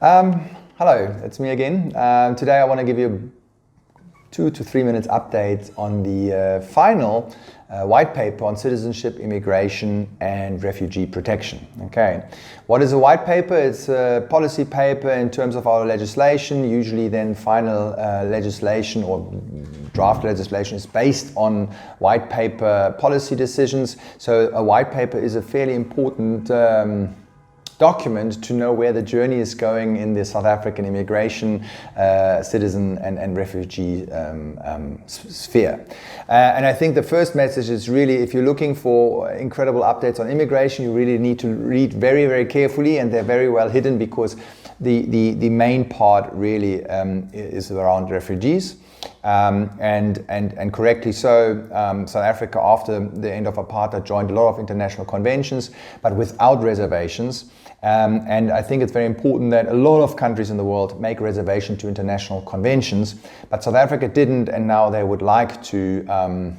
Hello, it's me again. Today I want to give you a 2 to 3 minutes update on the final white paper on citizenship, immigration and refugee protection. Okay, what is a white paper? It's a policy paper in terms of our legislation. Usually then final legislation or draft legislation is based on white paper policy decisions. So a white paper is a fairly important document to know where the journey is going in the South African immigration, citizen and refugee sphere. And I think the first message is really, if you're looking for incredible updates on immigration, you really need to read very, very carefully, and they're very well hidden because the main part really is around refugees. And correctly so, South Africa, after the end of apartheid, joined a lot of international conventions, but without reservations. And I think it's very important that a lot of countries in the world make reservation to international conventions, but South Africa didn't, and now they would like to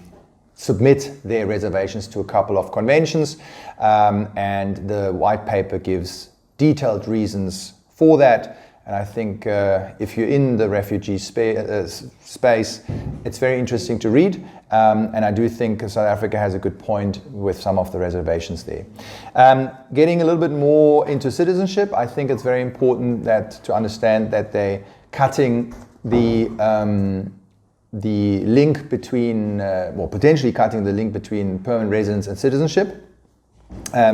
submit their reservations to a couple of conventions. And the white paper gives detailed reasons for that. And I think if you're in the refugee space, it's very interesting to read. And I do think South Africa has a good point with some of the reservations there. Getting a little bit more into citizenship, I think it's very important to understand that they're cutting the link between, potentially cutting the link between permanent residence and citizenship,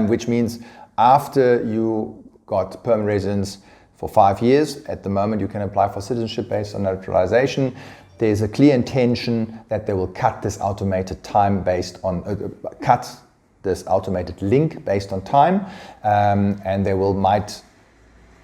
which means after you got permanent residence for 5 years, at the moment you can apply for citizenship based on naturalization. There's a clear intention that they will cut this automated time based on, cut this automated link based on time, and they might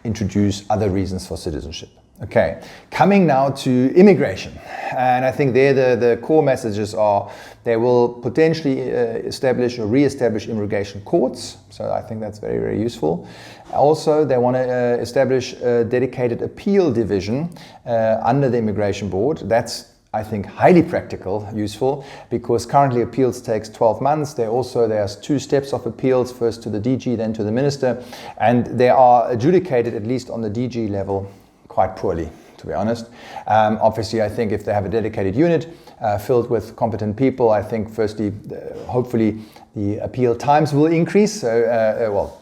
introduce other reasons for citizenship. Okay, coming now to immigration, and I think there the core messages are they will potentially establish or re-establish immigration courts, so I think that's very, very useful. Also, they want to establish a dedicated appeal division under the Immigration Board. That's, I think, highly practical, useful, because currently appeals takes 12 months. There's 2 steps of appeals, first to the DG, then to the minister, and they are adjudicated, at least on the DG level, quite poorly, to be honest. Obviously, I think if they have a dedicated unit filled with competent people, I think firstly, hopefully, the appeal times will increase,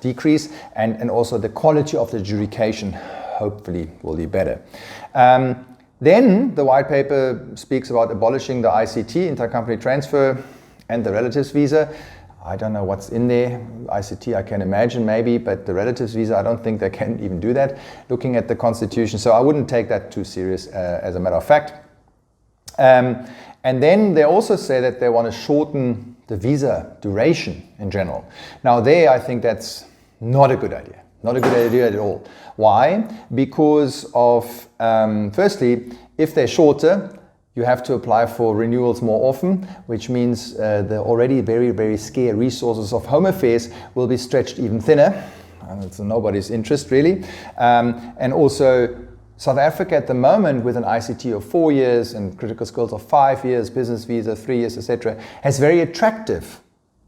decrease, and also the quality of the adjudication hopefully will be better. Then the white paper speaks about abolishing the ICT, intercompany transfer, and the relatives visa. I don't know what's in there. ICT I can imagine maybe, but the relatives visa, I don't think they can even do that, looking at the constitution. So I wouldn't take that too serious as a matter of fact. And then they also say that they want to shorten the visa duration in general. Now there, I think that's not a good idea. Not a good idea at all. Why? Because of, firstly, if they're shorter, you have to apply for renewals more often, which means the already very, very scarce resources of Home Affairs will be stretched even thinner. And it's in nobody's interest, really. And also, South Africa at the moment, with an ICT of 4 years and critical skills of 5 years, business visa 3 years, etc., has very attractive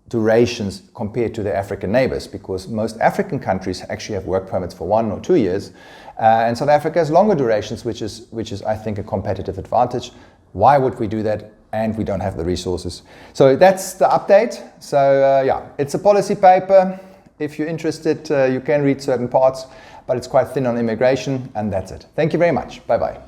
durations compared to their African neighbors, because most African countries actually have work permits for 1 or 2 years, and South Africa has longer durations, which is I think a competitive advantage. Why would we do that? And we don't have the resources. So that's the update. So it's a policy paper. If you're interested, you can read certain parts, but it's quite thin on immigration, and that's it. Thank you very much. Bye-bye.